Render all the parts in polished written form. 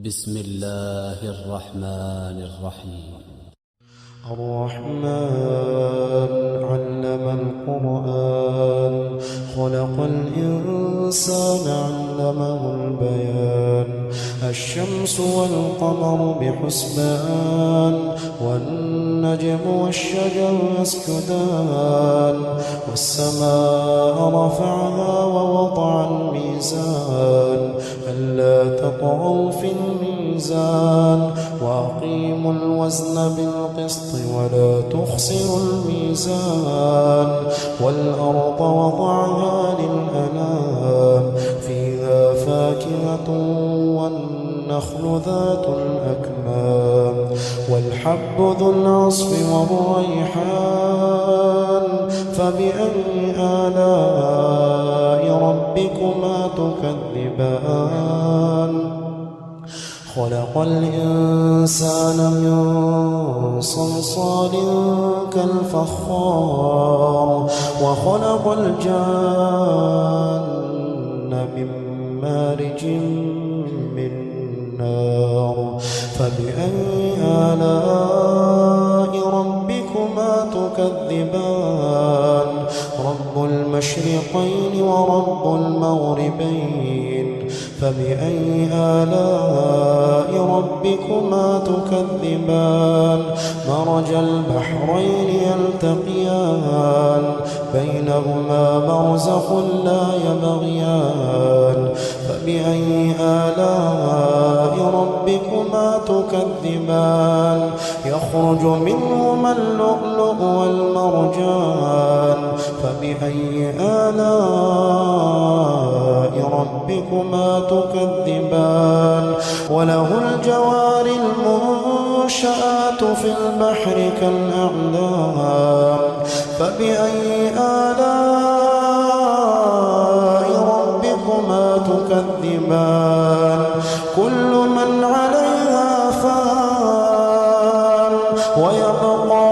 بسم الله الرحمن الرحيم. الرحمن علم القرآن خلق الإنسان علمه البيان الشمس والقمر بحسبان والنجم والشجر يسجدان والسماء رفعها ووضع الميزان ألا تطغوا في الميزان وأقيموا الوزن بالقسط ولا تخسروا الميزان والأرض وضعها للأنام فيها فاكهة والنخل ذات الأكمام والحب ذو العصف والريحان فبأي آلاء ربكما تكذبان خلق الإنسان من صلصال كالفخار وخلق الجان من مارج من نار فبأي آلاء ربكما تكذبان رب المشرقين ورب المغربين فبأي آلاء ربكما تكذبان مرج البحرين يلتقيان بينهما برزخ لا يبغيان فبأي آلاء ربكما تكذبان يخرج منهما اللؤلؤ والمرجان فبأي آلاء ربكما تكذبان وله الجوار المنشآت في البحر كالأعلام فبأي آلاء ربكما تكذبان كل من عليها فان ويبقى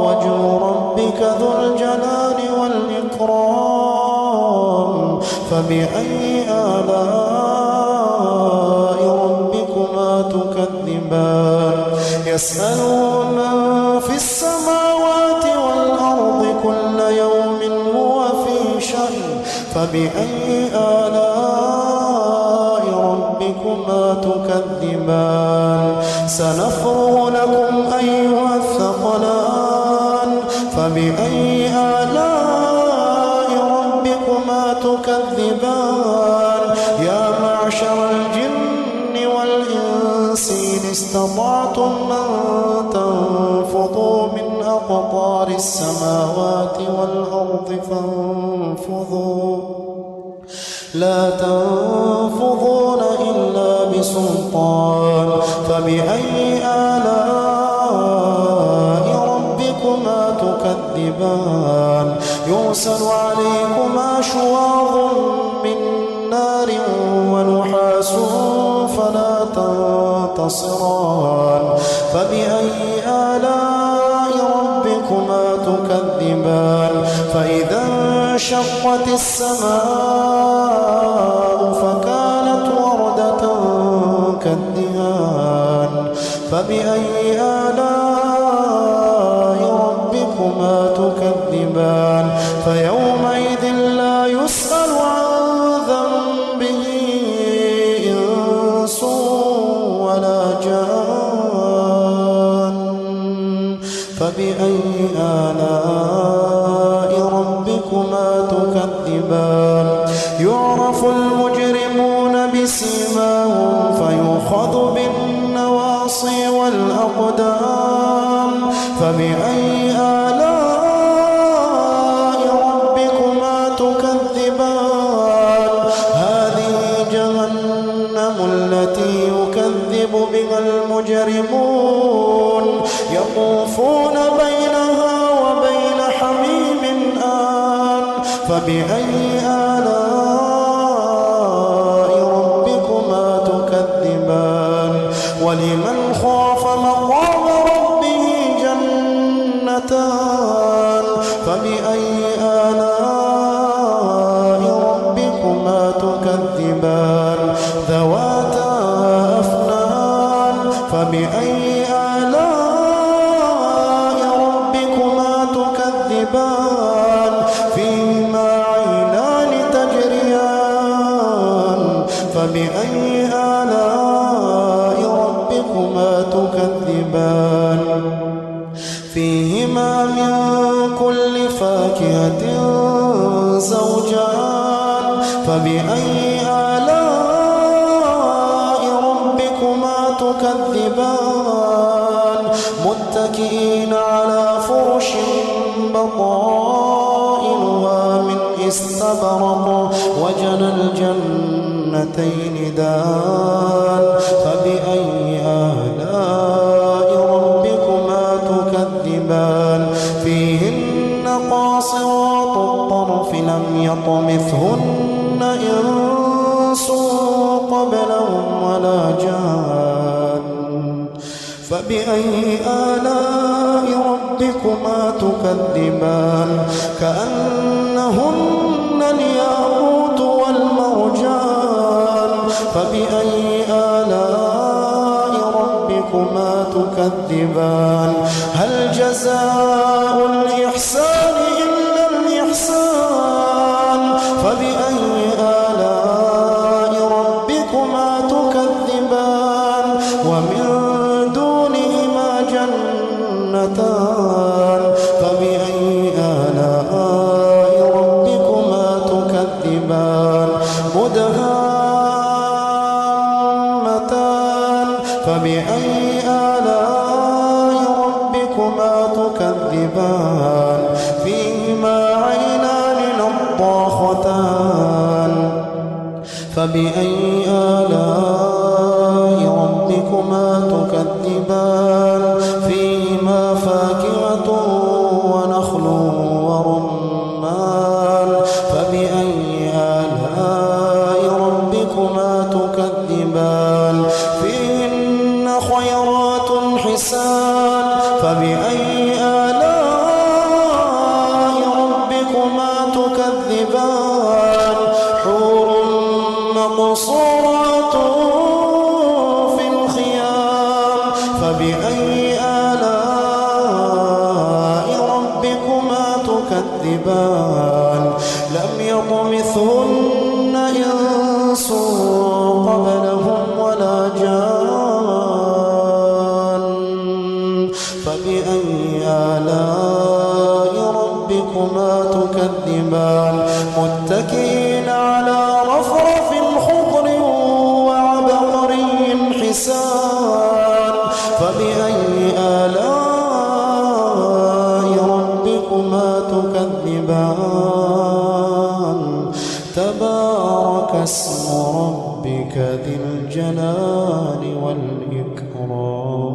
وجه ربك ذو الجلال والإكرام فبأي آلاء ربكما تكذبان يسأله من في السماوات والأرض كل يوم هو في شأن فبأي آلاء ربكما تكذبان سنفرغ لكم أيها الثقلان فبأي آلاء ربكما تكذبان يا معشر الجن والإنس إن استطعتم أن تنفضوا من أقطار السماوات والأرض فانفضوا لا تنفضون إلا بسلطان فبأي آلاء ربكما تكذبان يرسل عليكما شواظ من نار ونحاس فلا تنتصران فبأي آلاء ربكما تكذبان فإذا انشقت السماء فكانت وردة كالدهان فبأي آلاء ربكما تكذبان فيومئذ لا يسأل عن ذنبه إنس ولا جان فبأي آلاء ربكما تكذبان يعرف المجرمون بسيماهم فيؤخذ بالنواصي والأقدام فبأي آلاء ربكما تكذبان هذه جهنم التي يكذب بها المجرمون يطوفون بينها وبين حميم آن فبأي آلاء ربكما تكذبان ولمن خاف مقام ربه جنتان فبأي آلاء ربكما تكذبان ذواتا أفنان فبأي آلاء ربكما تكذبان فيهما عينان تجريان فبأي آلاء ربكما تكذبان فيهما من كل فاكهة زوجان فبأي آلاء ربكما تكذبان متكئين على فرش بطائنها من استبرق وجنى الجنتين دان فبأي آلاء ربكما تكذبان فيهن قاصرات الطرف لم يطمثهن إنس قبلهم ولا جان فبأي آلاء ربكما تكذبان كأنهن الياقوت والمرجان فبأي آلاء ربكما تكذبان هل جزاء الإحسان إلا الإحسان فبأي آلاء ربكما تكذبان ومن دونهما جنتان فبأي آلاء ربكما تكذبان مدهامتان فبأي آلاء ربكما تكذبان فيهما عينان نضاختان فبأي آلاء ربكما تكذبان فيهما فاكهة ونخل ورمان فبأي آلاء ربكما تكذبان فيهن خيرات حسان فبأي آلاء ربكما تكذبان حور مقصورات في الخيام فبأي آلاء ربكما تكذبان لم يطمثهن إنس قبلهم ولا جان فبأي آلاء ربكما تكذبان متكئين على رفرف خضر وعبقري حسان فبأي آلاء ربكما تكذبان تبارك اسم ربك ذي الجلال والإكرام